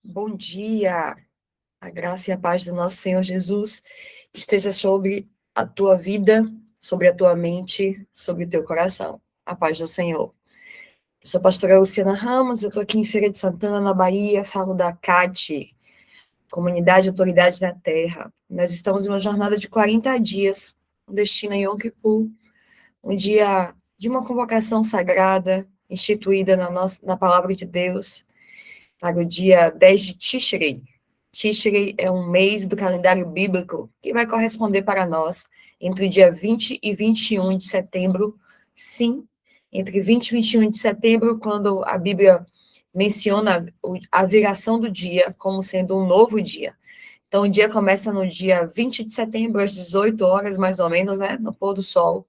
Bom dia, a graça e a paz do nosso Senhor Jesus esteja sobre a tua vida, sobre a tua mente, sobre o teu coração. A paz do Senhor. Eu sou a pastora Luciana Ramos, eu estou aqui em Feira de Santana, na Bahia, falo da CAT, Comunidade Autoridade da Terra. Nós estamos em uma jornada de 40 dias, com destino em Yom Kippur, um dia de uma convocação sagrada, instituída na palavra de Deus, para o dia 10 de Tishrei. Tishrei é um mês do calendário bíblico que vai corresponder para nós entre o dia 20 e 21 de setembro. Sim, entre 20 e 21 de setembro, quando a Bíblia menciona a viração do dia como sendo um novo dia. Então, o dia começa no dia 20 de setembro, às 18 horas, mais ou menos, né, no pôr do sol,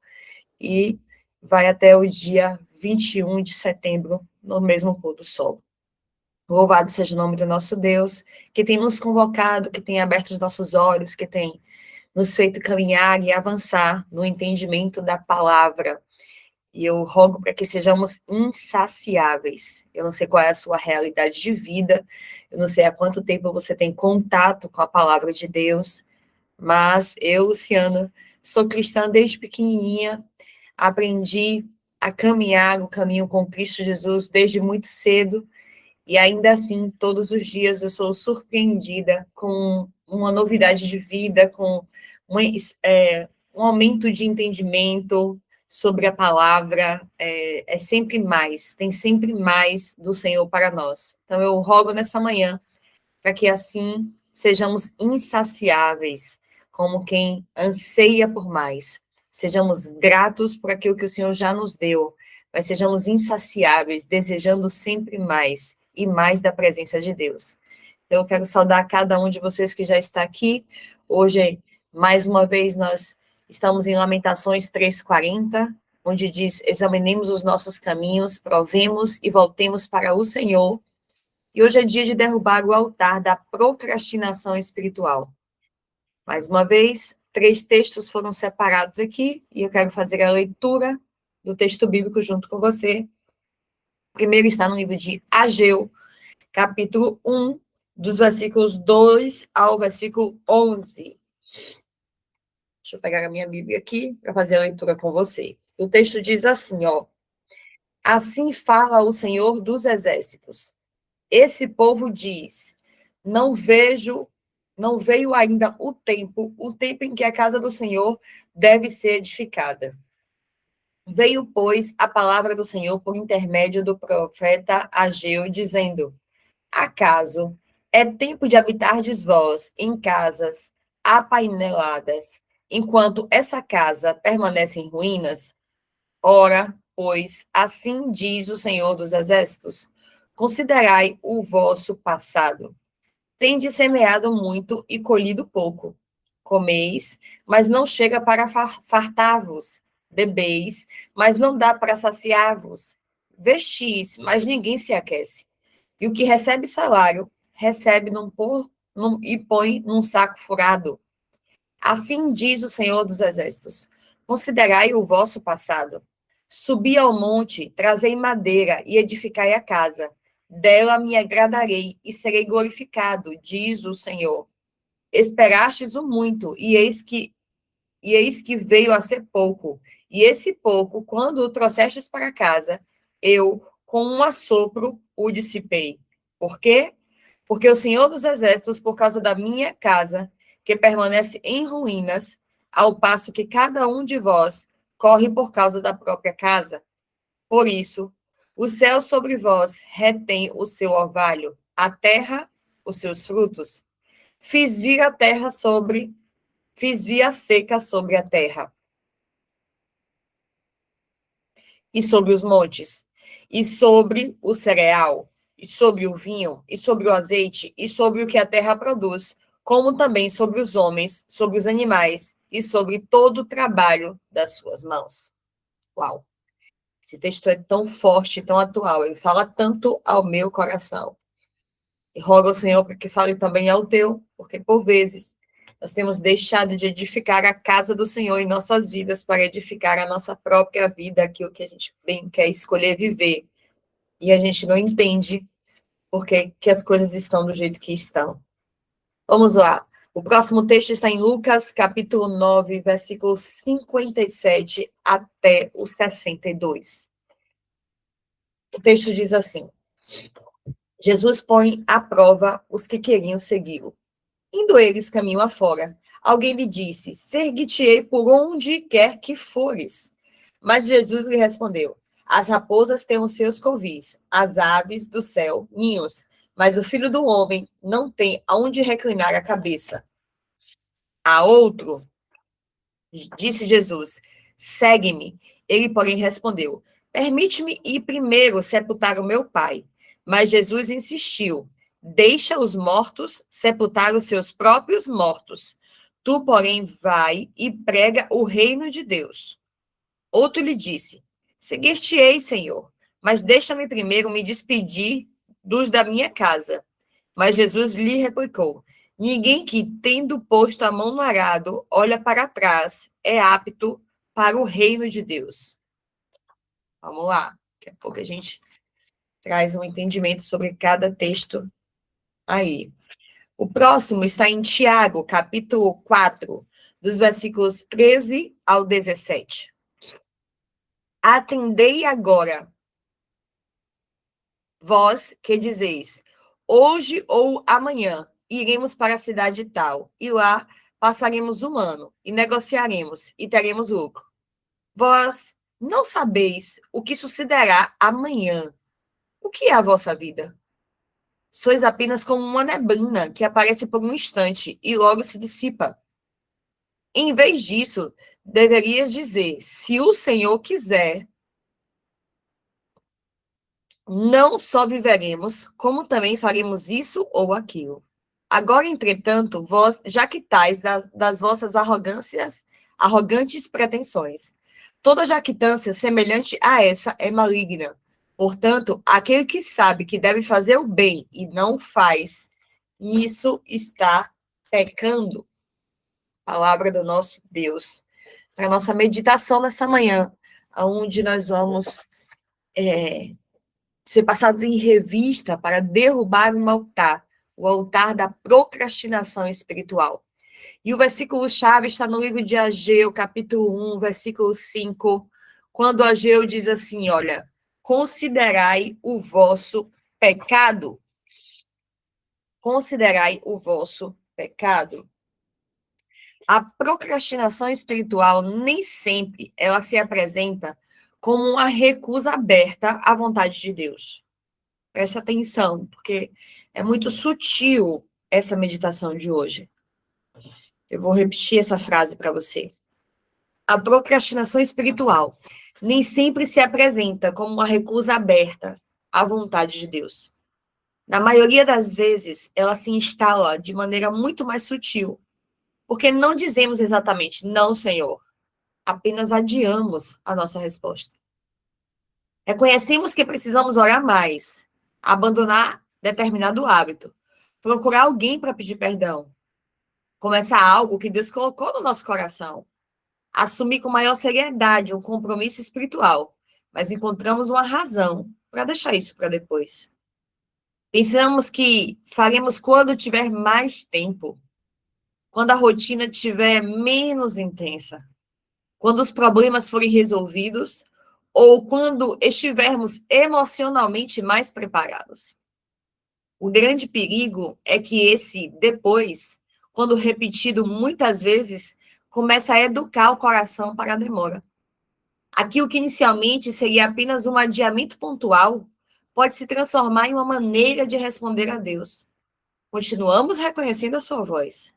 e vai até o dia 21 de setembro, no mesmo pôr do sol. Louvado seja o nome do nosso Deus, que tem nos convocado, que tem aberto os nossos olhos, que tem nos feito caminhar e avançar no entendimento da palavra. E eu rogo para que sejamos insaciáveis. Eu não sei qual é a sua realidade de vida, eu não sei há quanto tempo você tem contato com a palavra de Deus, mas eu, Luciana, sou cristã desde pequenininha, aprendi a caminhar o caminho com Cristo Jesus desde muito cedo, e ainda assim, todos os dias eu sou surpreendida com uma novidade de vida, com um aumento de entendimento sobre a palavra. É sempre mais, tem sempre mais do Senhor para nós. Então, eu rogo nesta manhã para que assim sejamos insaciáveis, como quem anseia por mais. Sejamos gratos por aquilo que o Senhor já nos deu, mas sejamos insaciáveis, desejando sempre mais e mais da presença de Deus. Então, eu quero saudar cada um de vocês que já está aqui. Hoje, mais uma vez, nós estamos em Lamentações 3:40, onde diz: examinemos os nossos caminhos, provemos e voltemos para o Senhor. E hoje é dia de derrubar o altar da procrastinação espiritual. Mais uma vez, 3 textos foram separados aqui, e eu quero fazer a leitura do texto bíblico junto com você. Primeiro está no livro de Ageu, capítulo 1, dos versículos 2 ao versículo 11. Deixa eu pegar a minha Bíblia aqui para fazer a leitura com você. O texto diz assim, ó: assim fala o Senhor dos Exércitos. Esse povo diz: não veio ainda o tempo em que a casa do Senhor deve ser edificada. Veio, pois, a palavra do Senhor por intermédio do profeta Ageu, dizendo: acaso é tempo de habitardes vós em casas apaineladas, enquanto essa casa permanece em ruínas? Ora, pois, assim diz o Senhor dos Exércitos: considerai o vosso passado. Tendes semeado muito e colhido pouco. Comeis, mas não chega para fartar-vos. Bebeis, mas não dá para saciar-vos. Vestis, mas ninguém se aquece. E o que recebe salário, recebe e põe num saco furado. Assim diz o Senhor dos Exércitos: considerai o vosso passado. Subi ao monte, trazei madeira e edificai a casa. Dela me agradarei e serei glorificado, diz o Senhor. Esperastes o muito, e eis que veio a ser pouco. E esse pouco, quando o trouxestes para casa, eu, com um assopro, o dissipei. Por quê? Porque o Senhor dos Exércitos, por causa da minha casa, que permanece em ruínas, ao passo que cada um de vós corre por causa da própria casa. Por isso, o céu sobre vós retém o seu orvalho, a terra os seus frutos. Fiz vir a seca sobre a terra e sobre os montes, e sobre o cereal, e sobre o vinho, e sobre o azeite, e sobre o que a terra produz, como também sobre os homens, sobre os animais, e sobre todo o trabalho das suas mãos. Uau! Esse texto é tão forte, tão atual, ele fala tanto ao meu coração. E rogo ao Senhor para que fale também ao teu, porque por vezes nós temos deixado de edificar a casa do Senhor em nossas vidas para edificar a nossa própria vida, aquilo que a gente bem quer escolher viver. E a gente não entende porque que as coisas estão do jeito que estão. Vamos lá. O próximo texto está em Lucas, capítulo 9, versículos 57 até o 62. O texto diz assim: Jesus põe à prova os que queriam segui-lo. Indo eles caminho afora, alguém lhe disse: Seguir-te-ei por onde quer que fores. Mas Jesus lhe respondeu: As raposas têm os seus covis, as aves do céu ninhos, mas o filho do homem não tem aonde reclinar a cabeça. A outro, disse Jesus: Segue-me. Ele, porém, respondeu: Permite-me ir primeiro sepultar o meu pai. Mas Jesus insistiu: Deixa os mortos sepultar os seus próprios mortos. Tu, porém, vai e prega o reino de Deus. Outro lhe disse: Seguir-te-ei, Senhor, mas deixa-me primeiro me despedir dos da minha casa. Mas Jesus lhe replicou: Ninguém que, tendo posto a mão no arado, olha para trás, é apto para o reino de Deus. Vamos lá. Daqui a pouco a gente traz um entendimento sobre cada texto aí. O próximo está em Tiago, capítulo 4, dos versículos 13 ao 17. Atendei agora, vós que dizeis: hoje ou amanhã iremos para a cidade tal, e lá passaremos um ano, e negociaremos, e teremos lucro. Vós não sabeis o que sucederá amanhã. O que é a vossa vida? Sois apenas como uma neblina que aparece por um instante e logo se dissipa. Em vez disso, deverias dizer: se o Senhor quiser, não só viveremos, como também faremos isso ou aquilo. Agora, entretanto, vós já quitais das vossas arrogantes pretensões. Toda jactância semelhante a essa é maligna. Portanto, aquele que sabe que deve fazer o bem e não faz, nisso está pecando. Palavra do nosso Deus. Para a nossa meditação nessa manhã, onde nós vamos ser passados em revista para derrubar um altar, o altar da procrastinação espiritual. E o versículo-chave está no livro de Ageu, capítulo 1, versículo 5, quando Ageu diz assim, olha, considerai o vosso pecado. Considerai o vosso pecado. A procrastinação espiritual nem sempre ela se apresenta como uma recusa aberta à vontade de Deus. Preste atenção, porque é muito sutil essa meditação de hoje. Eu vou repetir essa frase para você. A procrastinação espiritual nem sempre se apresenta como uma recusa aberta à vontade de Deus. Na maioria das vezes, ela se instala de maneira muito mais sutil, porque não dizemos exatamente não, Senhor, apenas adiamos a nossa resposta. Reconhecemos que precisamos orar mais, abandonar determinado hábito, procurar alguém para pedir perdão, começar algo que Deus colocou no nosso coração, assumir com maior seriedade um compromisso espiritual, mas encontramos uma razão para deixar isso para depois. Pensamos que faremos quando tiver mais tempo, quando a rotina estiver menos intensa, quando os problemas forem resolvidos ou quando estivermos emocionalmente mais preparados. O grande perigo é que esse depois, quando repetido muitas vezes, começa a educar o coração para a demora. Aquilo que inicialmente seria apenas um adiamento pontual pode se transformar em uma maneira de responder a Deus. Continuamos reconhecendo a sua voz.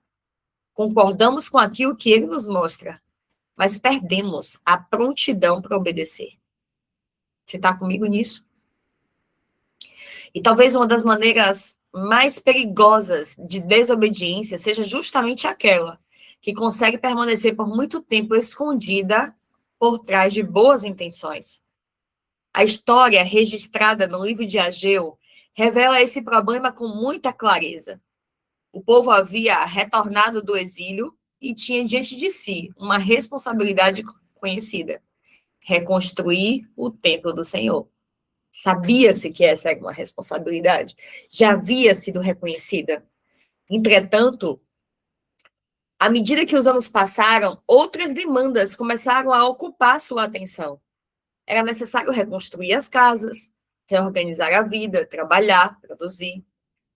Concordamos com aquilo que ele nos mostra, mas perdemos a prontidão para obedecer. Você está comigo nisso? E talvez uma das maneiras mais perigosas de desobediência seja justamente aquela que consegue permanecer por muito tempo escondida por trás de boas intenções. A história registrada no livro de Ageu revela esse problema com muita clareza. O povo havia retornado do exílio e tinha diante de si uma responsabilidade conhecida: reconstruir o templo do Senhor. Sabia-se que essa era uma responsabilidade, já havia sido reconhecida. Entretanto, à medida que os anos passaram, outras demandas começaram a ocupar sua atenção. Era necessário reconstruir as casas, reorganizar a vida, trabalhar, produzir,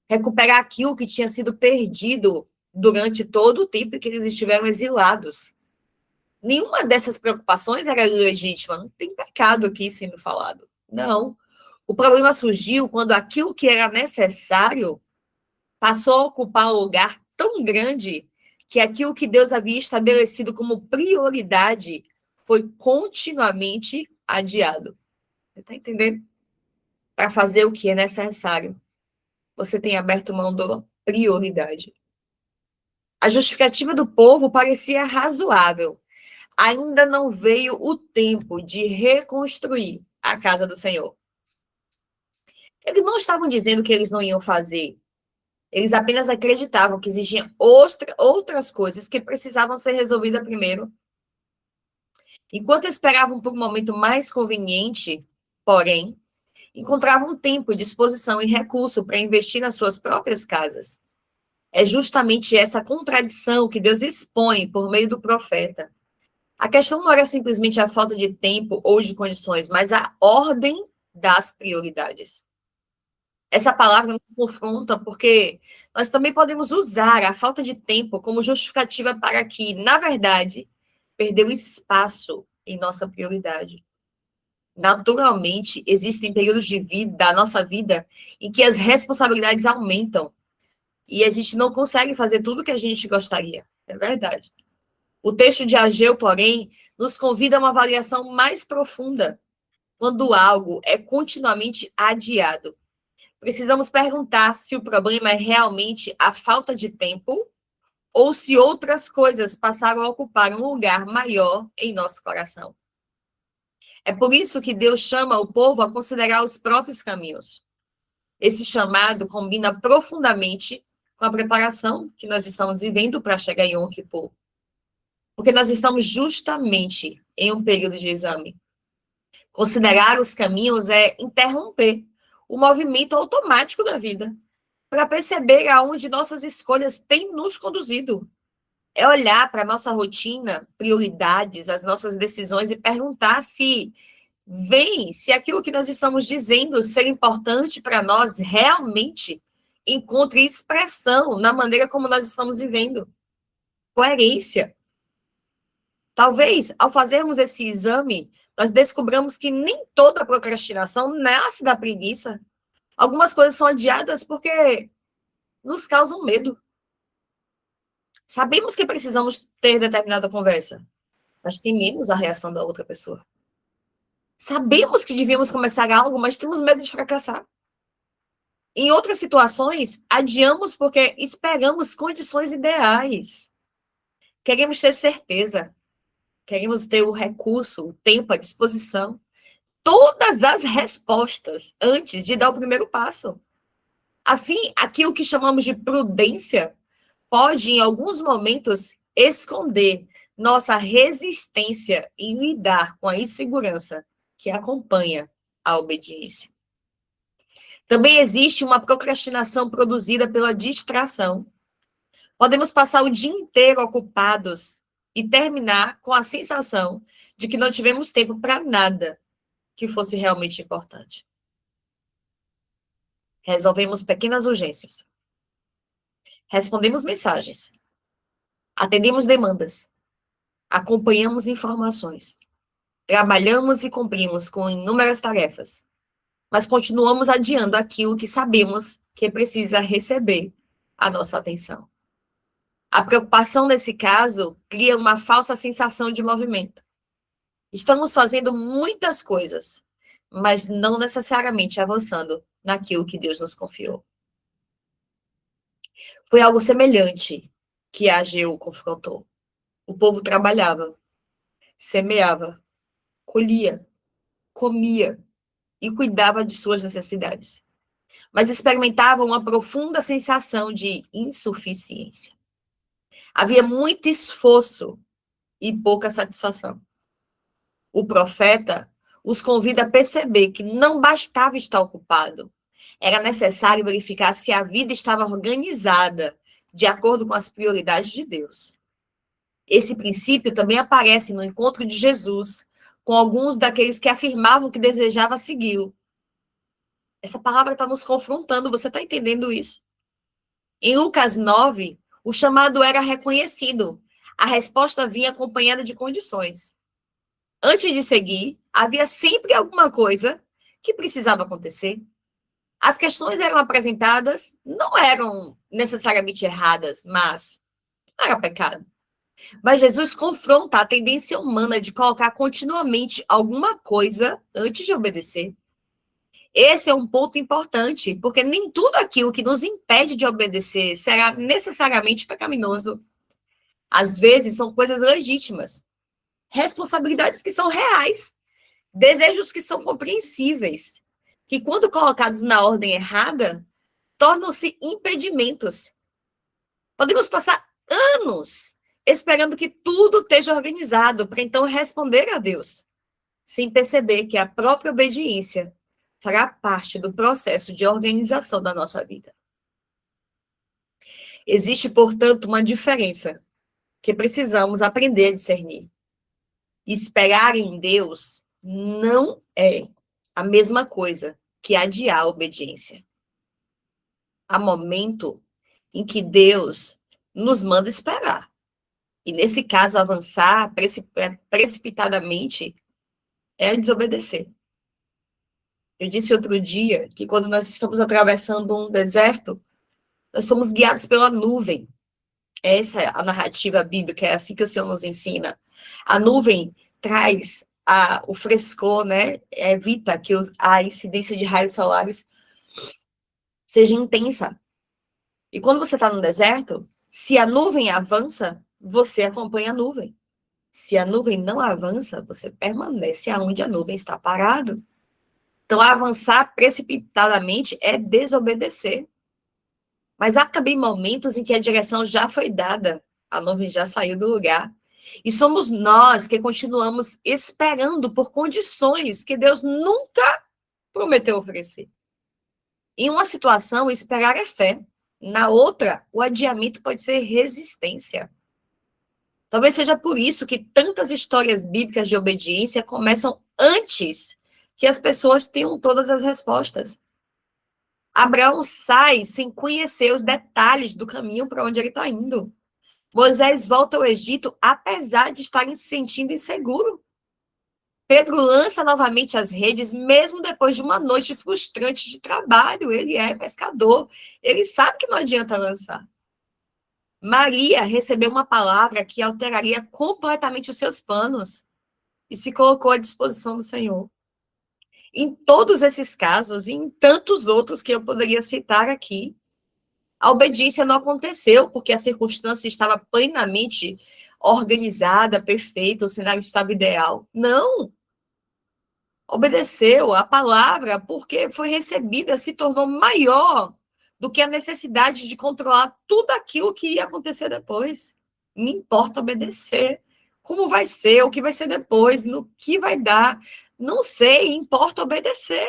recuperar aquilo que tinha sido perdido durante todo o tempo que eles estiveram exilados. Nenhuma dessas preocupações era legítima, não tem pecado aqui sendo falado. Não. O problema surgiu quando aquilo que era necessário passou a ocupar um lugar tão grande que aquilo que Deus havia estabelecido como prioridade foi continuamente adiado. Você está entendendo? Para fazer o que é necessário. Você tem aberto mão da prioridade. A justificativa do povo parecia razoável. Ainda não veio o tempo de reconstruir a casa do Senhor. Eles não estavam dizendo que eles não iam fazer. Eles apenas acreditavam que existiam outras coisas que precisavam ser resolvidas primeiro. Enquanto esperavam por um momento mais conveniente, porém, encontravam tempo, disposição e recurso para investir nas suas próprias casas. É justamente essa contradição que Deus expõe por meio do profeta. A questão não era simplesmente a falta de tempo ou de condições, mas a ordem das prioridades. Essa palavra nos confronta porque nós também podemos usar a falta de tempo como justificativa para que, na verdade, perdeu espaço em nossa prioridade. Naturalmente, existem períodos de vida, da nossa vida, em que as responsabilidades aumentam e a gente não consegue fazer tudo o que a gente gostaria. É verdade. O texto de Ageu, porém, nos convida a uma avaliação mais profunda. Quando algo é continuamente adiado, precisamos perguntar se o problema é realmente a falta de tempo ou se outras coisas passaram a ocupar um lugar maior em nosso coração. É por isso que Deus chama o povo a considerar os próprios caminhos. Esse chamado combina profundamente com a preparação que nós estamos vivendo para chegar em Yom Kippur. Porque nós estamos justamente em um período de exame. Considerar os caminhos é interromper o movimento automático da vida, para perceber aonde nossas escolhas têm nos conduzido. É olhar para a nossa rotina, prioridades, as nossas decisões e perguntar se aquilo que nós estamos dizendo ser importante para nós realmente encontre expressão na maneira como nós estamos vivendo. Coerência. Talvez, ao fazermos esse exame, nós descobramos que nem toda procrastinação nasce da preguiça. Algumas coisas são adiadas porque nos causam medo. Sabemos que precisamos ter determinada conversa, mas tememos a reação da outra pessoa. Sabemos que devíamos começar algo, mas temos medo de fracassar. Em outras situações, adiamos porque esperamos condições ideais. Queremos ter certeza. Queremos ter o recurso, o tempo à disposição. Todas as respostas antes de dar o primeiro passo. Assim, aquilo que chamamos de prudência pode, em alguns momentos, esconder nossa resistência em lidar com a insegurança que acompanha a obediência. Também existe uma procrastinação produzida pela distração. Podemos passar o dia inteiro ocupados e terminar com a sensação de que não tivemos tempo para nada que fosse realmente importante. Resolvemos pequenas urgências. Respondemos mensagens. Atendemos demandas. Acompanhamos informações. Trabalhamos e cumprimos com inúmeras tarefas. Mas continuamos adiando aquilo que sabemos que precisa receber a nossa atenção. A preocupação, nesse caso, cria uma falsa sensação de movimento. Estamos fazendo muitas coisas, mas não necessariamente avançando naquilo que Deus nos confiou. Foi algo semelhante que Ageu confrontou. O povo trabalhava, semeava, colhia, comia e cuidava de suas necessidades, mas experimentavam uma profunda sensação de insuficiência. Havia muito esforço e pouca satisfação. O profeta os convida a perceber que não bastava estar ocupado. Era necessário verificar se a vida estava organizada de acordo com as prioridades de Deus. Esse princípio também aparece no encontro de Jesus com alguns daqueles que afirmavam que desejavam segui-lo. Essa palavra está nos confrontando, você está entendendo isso? Em Lucas 9, o chamado era reconhecido. A resposta vinha acompanhada de condições. Antes de seguir, havia sempre alguma coisa que precisava acontecer. As questões eram apresentadas, não eram necessariamente erradas, mas não era pecado. Mas Jesus confronta a tendência humana de colocar continuamente alguma coisa antes de obedecer. Esse é um ponto importante, porque nem tudo aquilo que nos impede de obedecer será necessariamente pecaminoso. Às vezes são coisas legítimas, responsabilidades que são reais, desejos que são compreensíveis, que quando colocados na ordem errada, tornam-se impedimentos. Podemos passar anos esperando que tudo esteja organizado para então responder a Deus, sem perceber que a própria obediência fará parte do processo de organização da nossa vida. Existe, portanto, uma diferença que precisamos aprender a discernir. Esperar em Deus não é a mesma coisa que adiar a obediência. Há momento em que Deus nos manda esperar. E, nesse caso, avançar precipitadamente é desobedecer. Eu disse outro dia que quando nós estamos atravessando um deserto, nós somos guiados pela nuvem. Essa é a narrativa bíblica, é assim que o Senhor nos ensina. A nuvem traz o frescor, né? Evita que a incidência de raios solares seja intensa. E quando você está no deserto, se a nuvem avança, você acompanha a nuvem. Se a nuvem não avança, você permanece aonde a nuvem está parado. Então, avançar precipitadamente é desobedecer. Mas há também momentos em que a direção já foi dada, a nuvem já saiu do lugar. E somos nós que continuamos esperando por condições que Deus nunca prometeu oferecer. Em uma situação, esperar é fé. Na outra, o adiamento pode ser resistência. Talvez seja por isso que tantas histórias bíblicas de obediência começam antes que as pessoas tenham todas as respostas. Abraão sai sem conhecer os detalhes do caminho para onde ele está indo. Moisés volta ao Egito, apesar de estar se sentindo inseguro. Pedro lança novamente as redes, mesmo depois de uma noite frustrante de trabalho. Ele é pescador. Ele sabe que não adianta lançar. Maria recebeu uma palavra que alteraria completamente os seus planos e se colocou à disposição do Senhor. Em todos esses casos, e em tantos outros que eu poderia citar aqui, a obediência não aconteceu porque a circunstância estava plenamente organizada, perfeita, o cenário estava ideal. Não. Obedeceu a palavra porque foi recebida, se tornou maior do que a necessidade de controlar tudo aquilo que ia acontecer depois. Me importa obedecer. Como vai ser, o que vai ser depois, no que vai dar. Não sei, importa obedecer.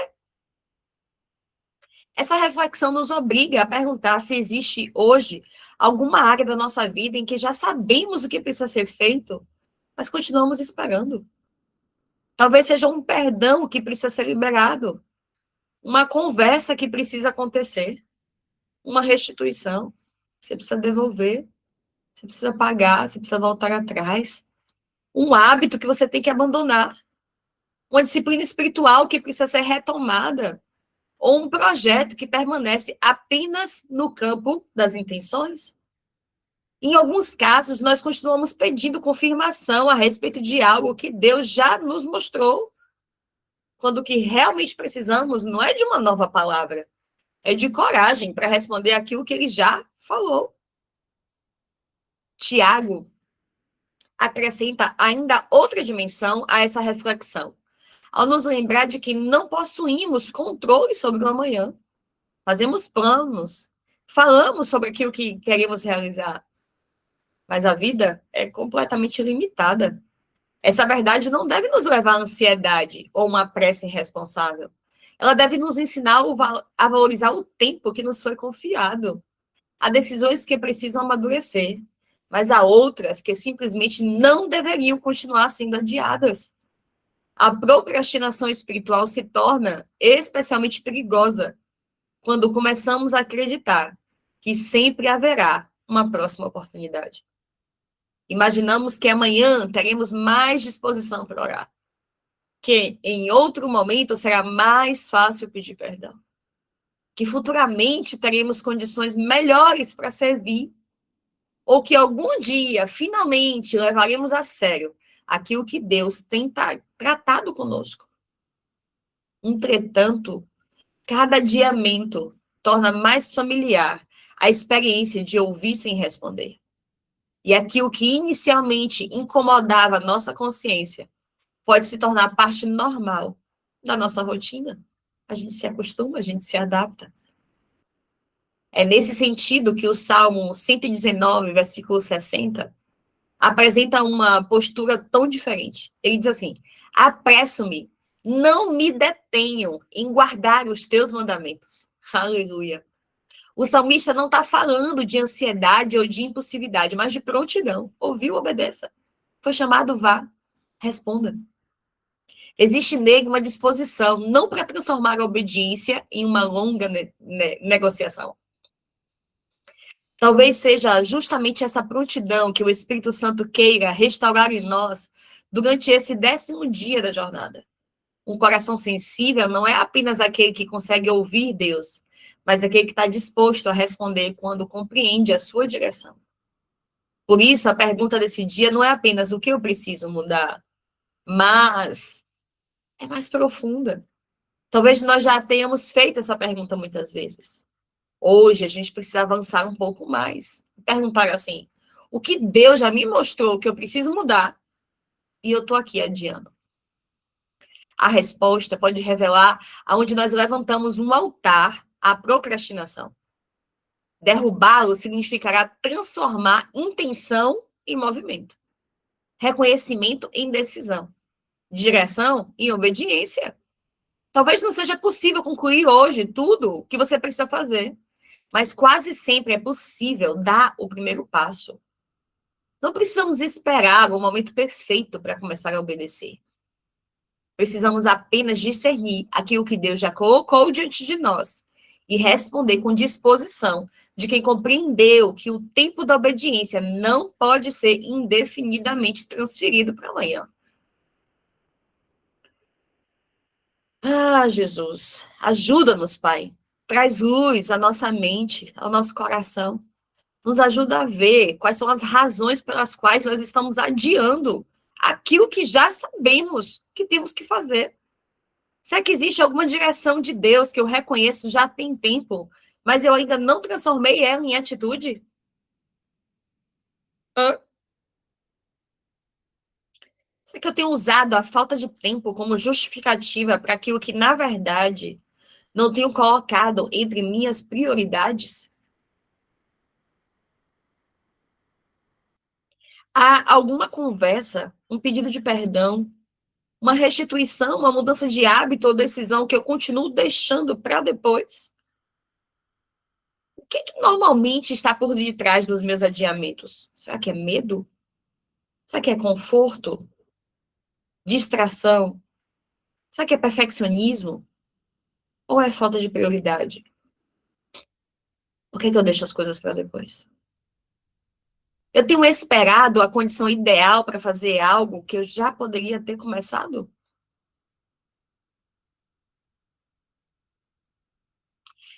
Essa reflexão nos obriga a perguntar se existe hoje alguma área da nossa vida em que já sabemos o que precisa ser feito, mas continuamos esperando. Talvez seja um perdão que precisa ser liberado, uma conversa que precisa acontecer, uma restituição. Você precisa devolver, você precisa pagar, você precisa voltar atrás. Um hábito que você tem que abandonar. Uma disciplina espiritual que precisa ser retomada. Ou um projeto que permanece apenas no campo das intenções. Em alguns casos, nós continuamos pedindo confirmação a respeito de algo que Deus já nos mostrou, quando o que realmente precisamos não é de uma nova palavra, é de coragem para responder aquilo que ele já falou. Tiago acrescenta ainda outra dimensão a essa reflexão, ao nos lembrar de que não possuímos controle sobre o amanhã. Fazemos planos, falamos sobre aquilo que queremos realizar, mas a vida é completamente limitada. Essa verdade não deve nos levar à ansiedade ou uma pressa irresponsável. Ela deve nos ensinar a valorizar o tempo que nos foi confiado. Há decisões que precisam amadurecer, mas há outras que simplesmente não deveriam continuar sendo adiadas. A procrastinação espiritual se torna especialmente perigosa quando começamos a acreditar que sempre haverá uma próxima oportunidade. Imaginamos que amanhã teremos mais disposição para orar, que em outro momento será mais fácil pedir perdão, que futuramente teremos condições melhores para servir, ou que algum dia, finalmente, levaremos a sério aquilo que Deus tem tratado conosco. Entretanto, cada adiamento torna mais familiar a experiência de ouvir sem responder. E aquilo que inicialmente incomodava a nossa consciência pode se tornar parte normal da nossa rotina. A gente se acostuma, a gente se adapta. É nesse sentido que o Salmo 119, versículo 60, apresenta uma postura tão diferente. Ele diz assim: apresso-me, não me detenho em guardar os teus mandamentos. Aleluia. O salmista não está falando de ansiedade ou de impulsividade, mas de prontidão. Ouviu, obedeça. Foi chamado, vá, responda. Existe nele uma disposição, não para transformar a obediência em uma longa negociação. Talvez seja justamente essa prontidão que o Espírito Santo queira restaurar em nós durante esse 10º dia da jornada. Um coração sensível não é apenas aquele que consegue ouvir Deus, mas aquele que está disposto a responder quando compreende a sua direção. Por isso, a pergunta desse dia não é apenas o que eu preciso mudar, mas é mais profunda. Talvez nós já tenhamos feito essa pergunta muitas vezes. Hoje, a gente precisa avançar um pouco mais. Perguntar assim, o que Deus já me mostrou que eu preciso mudar e eu estou aqui adiando? A resposta pode revelar aonde nós levantamos um altar à procrastinação. Derrubá-lo significará transformar intenção em movimento, reconhecimento em decisão, direção em obediência. Talvez não seja possível concluir hoje tudo o que você precisa fazer, mas quase sempre é possível dar o primeiro passo. Não precisamos esperar o momento perfeito para começar a obedecer. Precisamos apenas discernir aquilo que Deus já colocou diante de nós e responder com disposição de quem compreendeu que o tempo da obediência não pode ser indefinidamente transferido para amanhã. Ah, Jesus, ajuda-nos, Pai. Traz luz à nossa mente, ao nosso coração. Nos ajuda a ver quais são as razões pelas quais nós estamos adiando aquilo que já sabemos que temos que fazer. Será que existe alguma direção de Deus que eu reconheço já tem tempo, mas eu ainda não transformei ela em atitude? Será que eu tenho usado a falta de tempo como justificativa para aquilo que, na verdade, não tenho colocado entre minhas prioridades? Há alguma conversa, um pedido de perdão, uma restituição, uma mudança de hábito ou decisão que eu continuo deixando para depois? O que normalmente está por detrás dos meus adiamentos? Será que é medo? Será que é conforto? Distração? Será que é perfeccionismo? Ou é falta de prioridade? Por que eu deixo as coisas para depois? Eu tenho esperado a condição ideal para fazer algo que eu já poderia ter começado?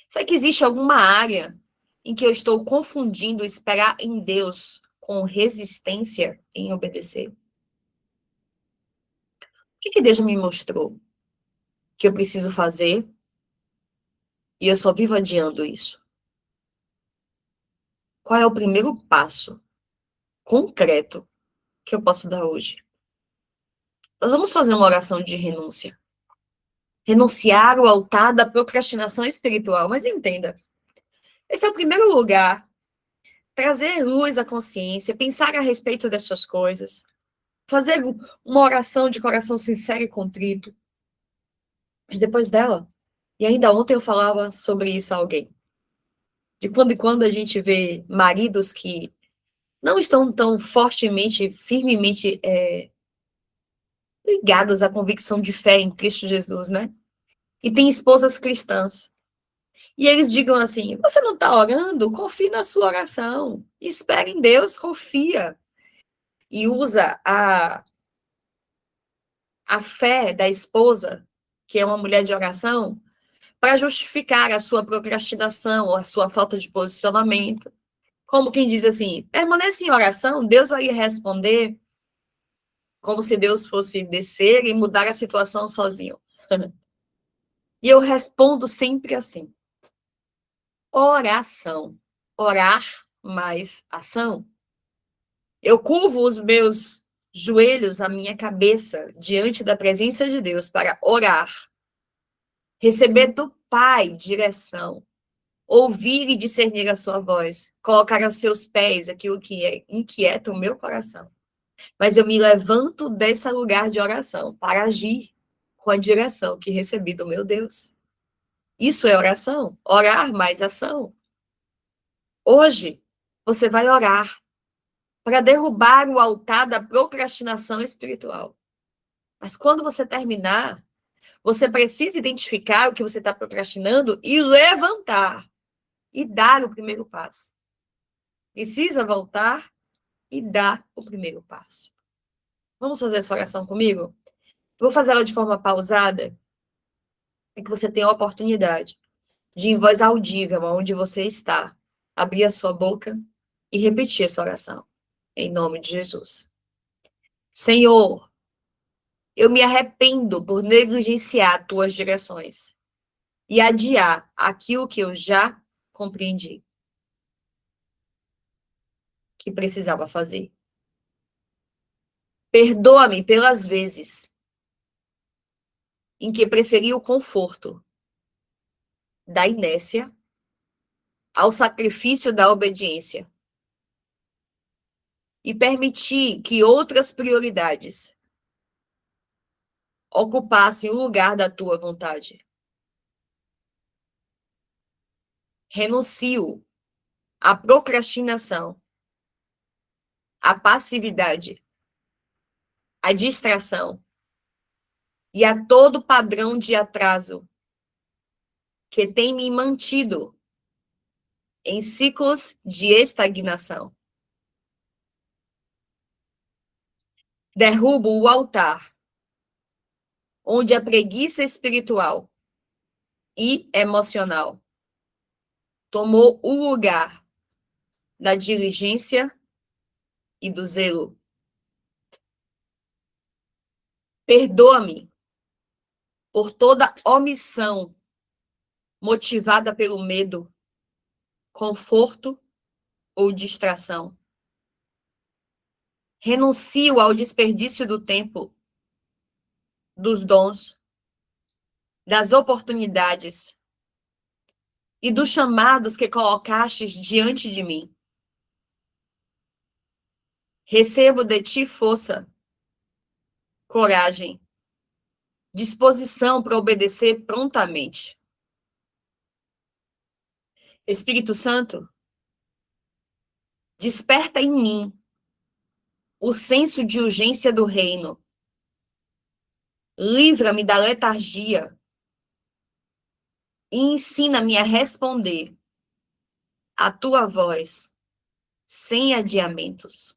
Será que existe alguma área em que eu estou confundindo esperar em Deus com resistência em obedecer? O que Deus já me mostrou que eu preciso fazer e eu só vivo adiando isso? Qual é o primeiro passo concreto que eu posso dar hoje? Nós vamos fazer uma oração de renúncia. Renunciar ao altar da procrastinação espiritual. Mas entenda, esse é o primeiro lugar. Trazer luz à consciência, pensar a respeito dessas coisas. fazer uma oração de coração sincero e contrito. Mas depois dela, e ainda ontem eu falava sobre isso a alguém, de quando em quando a gente vê maridos que não estão tão fortemente, firmemente ligados à convicção de fé em Cristo Jesus, né? E tem esposas cristãs. E eles digam assim, você não está orando? Confie na sua oração. Espere em Deus, confia. E usa a fé da esposa, que é uma mulher de oração, para justificar a sua procrastinação ou a sua falta de posicionamento. Como quem diz assim, permanece em oração, Deus vai lhe responder, como se Deus fosse descer e mudar a situação sozinho. E eu respondo sempre assim, oração. Orar mais ação. Eu curvo os meus joelhos, a minha cabeça, diante da presença de Deus para orar, receber do Pai direção, ouvir e discernir a sua voz, colocar aos seus pés aquilo que inquieta o meu coração. Mas eu me levanto desse lugar de oração para agir com a direção que recebi do meu Deus. Isso é oração, orar mais ação. Hoje, você vai orar para derrubar o altar da procrastinação espiritual. Mas quando você terminar, você precisa identificar o que você está procrastinando e levantar e dar o primeiro passo. Precisa voltar e dar o primeiro passo. Vamos fazer essa oração comigo? Vou fazer ela de forma pausada, para que você tenha a oportunidade de, em voz audível, onde você está, abrir a sua boca e repetir essa oração. Em nome de Jesus. Senhor, eu me arrependo por negligenciar tuas direções e adiar aquilo que eu já compreendi que precisava fazer. Perdoa-me pelas vezes em que preferi o conforto da inércia ao sacrifício da obediência e permiti que outras prioridades ocupassem o lugar da tua vontade. Renuncio à procrastinação, à passividade, à distração e a todo padrão de atraso que tem me mantido em ciclos de estagnação. Derrubo o altar onde a preguiça espiritual e emocional tomou o lugar da diligência e do zelo. Perdoa-me por toda omissão motivada pelo medo, conforto ou distração. Renuncio ao desperdício do tempo, dos dons, das oportunidades e dos chamados que colocastes diante de mim. Recebo de ti força, coragem, disposição para obedecer prontamente. Espírito Santo, desperta em mim o senso de urgência do reino. Livra-me da letargia e ensina-me a responder à tua voz sem adiamentos.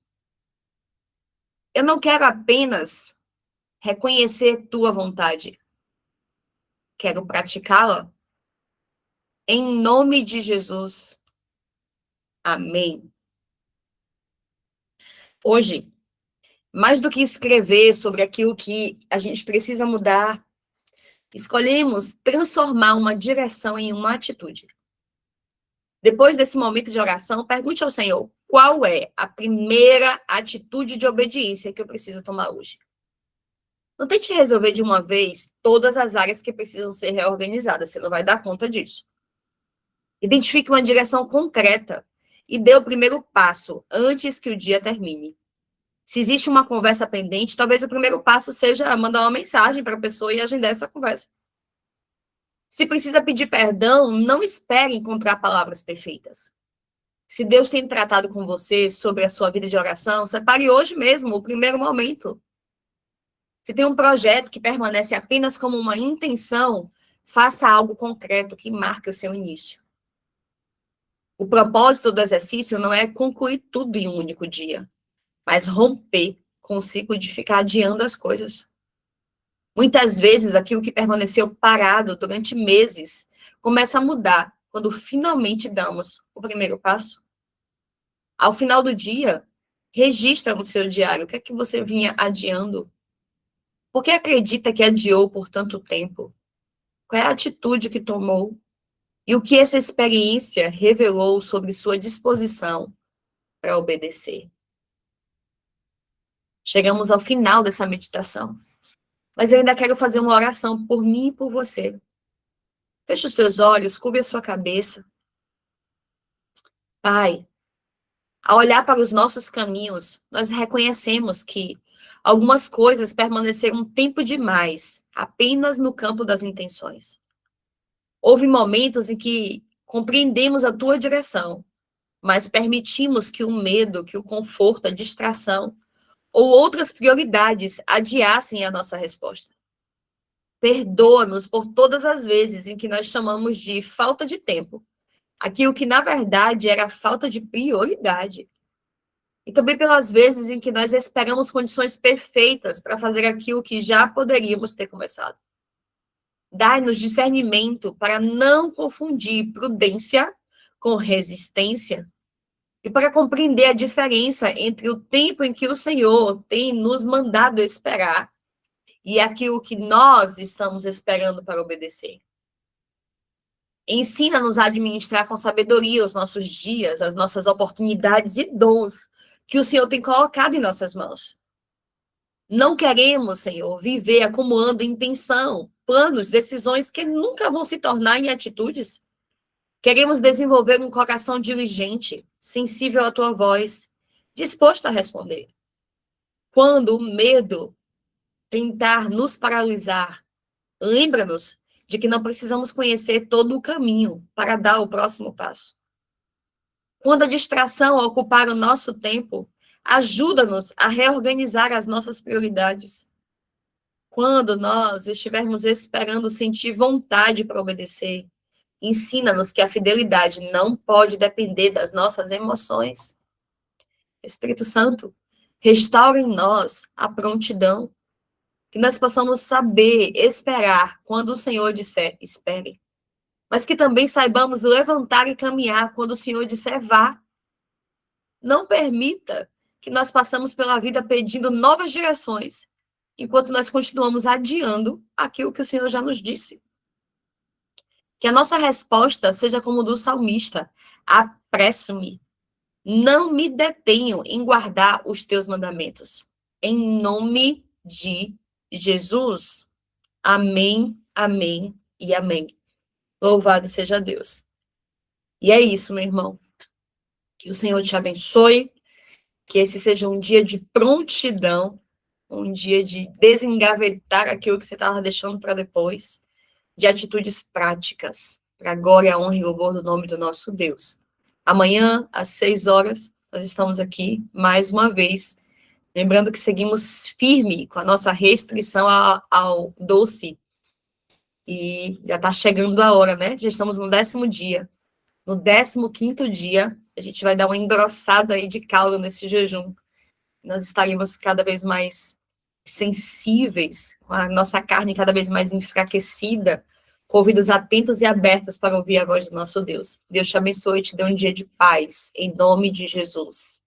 Eu não quero apenas reconhecer tua vontade. Quero praticá-la. Em nome de Jesus. Amém. Hoje, mais do que escrever sobre aquilo que a gente precisa mudar, escolhemos transformar uma direção em uma atitude. Depois desse momento de oração, pergunte ao Senhor, qual é a primeira atitude de obediência que eu preciso tomar hoje? Não tente resolver de uma vez todas as áreas que precisam ser reorganizadas, você não vai dar conta disso. Identifique uma direção concreta e dê o primeiro passo antes que o dia termine. Se existe uma conversa pendente, talvez o primeiro passo seja mandar uma mensagem para a pessoa e agendar essa conversa. Se precisa pedir perdão, não espere encontrar palavras perfeitas. Se Deus tem tratado com você sobre a sua vida de oração, separe hoje mesmo o primeiro momento. Se tem um projeto que permanece apenas como uma intenção, faça algo concreto que marque o seu início. O propósito do exercício não é concluir tudo em um único dia, mas romper com o ciclo de ficar adiando as coisas. Muitas vezes, aquilo que permaneceu parado durante meses começa a mudar quando finalmente damos o primeiro passo. Ao final do dia, registra no seu diário o que é que você vinha adiando. Por que acredita que adiou por tanto tempo? Qual é a atitude que tomou? E o que essa experiência revelou sobre sua disposição para obedecer? Chegamos ao final dessa meditação. Mas eu ainda quero fazer uma oração por mim e por você. Feche os seus olhos, curve a sua cabeça. Pai, ao olhar para os nossos caminhos, nós reconhecemos que algumas coisas permaneceram um tempo demais, apenas no campo das intenções. Houve momentos em que compreendemos a tua direção, mas permitimos que o medo, que o conforto, a distração ou outras prioridades adiassem a nossa resposta. Perdoa-nos por todas as vezes em que nós chamamos de falta de tempo, aquilo que na verdade era falta de prioridade. E também pelas vezes em que nós esperamos condições perfeitas para fazer aquilo que já poderíamos ter começado. Dai-nos discernimento para não confundir prudência com resistência e para compreender a diferença entre o tempo em que o Senhor tem nos mandado esperar e aquilo que nós estamos esperando para obedecer. Ensina-nos a administrar com sabedoria os nossos dias, as nossas oportunidades e dons que o Senhor tem colocado em nossas mãos. Não queremos, Senhor, viver acumulando intenção, planos, decisões que nunca vão se tornar em atitudes. Queremos desenvolver um coração diligente, sensível à tua voz, disposto a responder. Quando o medo tentar nos paralisar, lembra-nos de que não precisamos conhecer todo o caminho para dar o próximo passo. Quando a distração ocupar o nosso tempo, ajuda-nos a reorganizar as nossas prioridades. Quando nós estivermos esperando sentir vontade para obedecer, ensina-nos que a fidelidade não pode depender das nossas emoções. Espírito Santo, restaura em nós a prontidão, que nós possamos saber esperar quando o Senhor disser, espere. Mas que também saibamos levantar e caminhar quando o Senhor disser, vá. Não permita que nós passemos pela vida pedindo novas direções, enquanto nós continuamos adiando aquilo que o Senhor já nos disse. Que a nossa resposta seja como a do salmista, apresso-me, não me detenho em guardar os teus mandamentos. Em nome de Jesus. Amém, amém e amém. Louvado seja Deus. E é isso, meu irmão. Que o Senhor te abençoe, que esse seja um dia de prontidão, um dia de desengavetar aquilo que você estava deixando para depois, de atitudes práticas, para a glória, a honra e louvor do nome do nosso Deus. Amanhã, às 6 horas, nós estamos aqui mais uma vez, lembrando que seguimos firme com a nossa restrição ao doce. E já está chegando a hora, né? Já estamos no 10º dia. No 15º dia, a gente vai dar uma engrossada aí de caldo nesse jejum. Nós estaremos cada vez mais sensíveis, com a nossa carne cada vez mais enfraquecida, com ouvidos atentos e abertos para ouvir a voz do nosso Deus. Deus te abençoe e te dê um dia de paz, em nome de Jesus.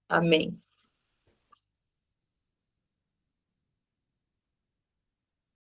Amém.